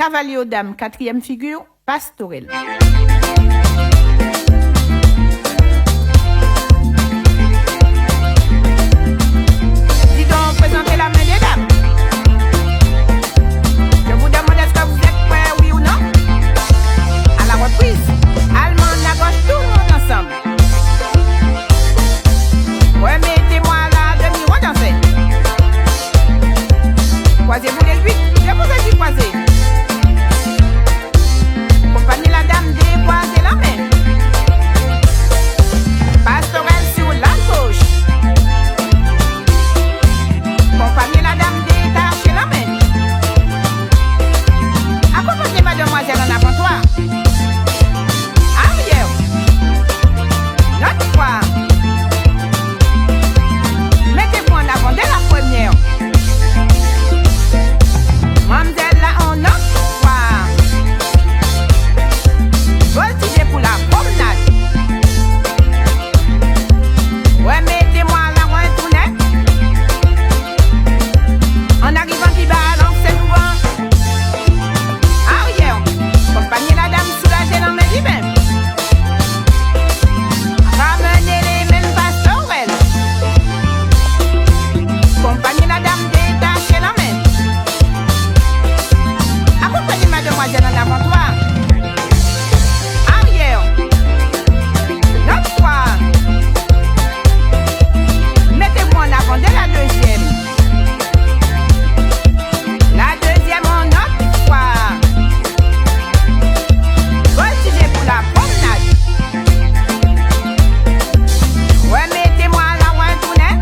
Cavalier aux dames, quatrième figure, pastorelle. Dis donc, présentez la main des dames. Je vous demande est-ce que vous êtes prêts, oui ou non? À la reprise, allemande à gauche, tout le monde ensemble. Remettez-moi la demi-ronde en fait. Croisez-vous les 8, je vous ai dit croiser. Compagnie la dame décroisez la main. Pastorelle sur la gauche. Compagnie la dame détachez la main. Accompagnez mademoiselle en avant-toi. Arrière. Notre fois. Mettez-vous en avant dès la première. Mademoiselle là en notre fois. Voltigez pour la promenade. Remettez-moi la main tournée. En arrivant qui balance c'est souvent. Arrière. Compagnie la dame soulagée dans mes divins. Ramenez les mêmes pastorelles. Compagnie la dame détachez la main. Accompagnez mademoiselle en avant toi. Arrière. Notre fois. Mettez-vous en avant dès la deuxième. La deuxième en notre fois. Voltigez pour la promenade. Remettez-moi la main tournée.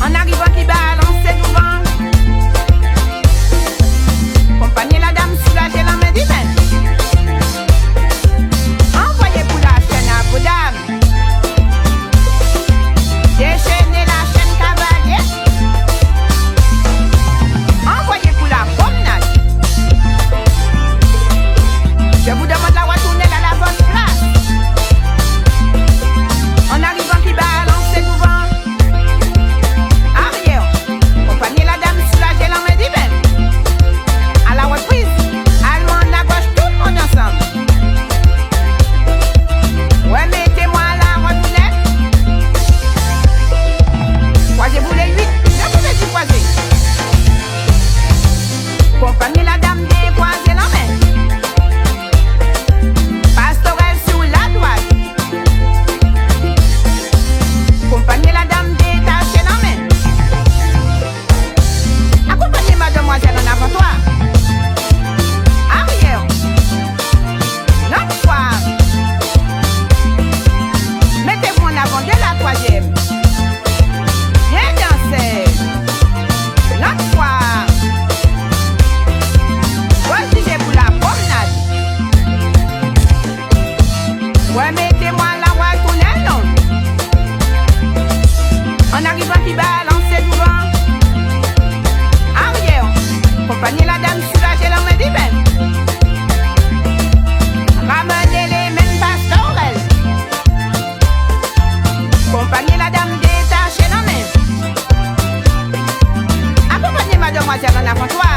En arrivant qui balance c'est souvent. Compagnie la dame soulagée la main divine. Envoyez pour la chaîne à vos dames. Déchaînez la chaîne cavalier. Envoyez pour la promenade. Je vous demande la retourner à la bonne place. En arrivant qui balance c'est souvent. Arrière. Compagnie la dame soulagée la main divine. À la reprise, allemande à gauche, tout le monde ensemble. Remettez-moi la retournette. Croisez-vous les 8, je vous ai dit croiser. Compagnie la dame décroisez la main. Pastorelle sur la droite. Compagnie la dame détachez la main. Accompagnez mademoiselle en avant toi. Arrière. Notre fois. Mettez-vous en avant dès la troisième. Bien dansé. Notre fois. Voltigez pour la promenade. Remettez-moi la retournelle, non. En arrivant qui balance c'est souvent. Arrière. Compagnie la dame soulagée la main divine. Ramenez les mêmes pastorelles. Compagnie la dame détachez la main. Accompagnez mademoiselle en avant toi.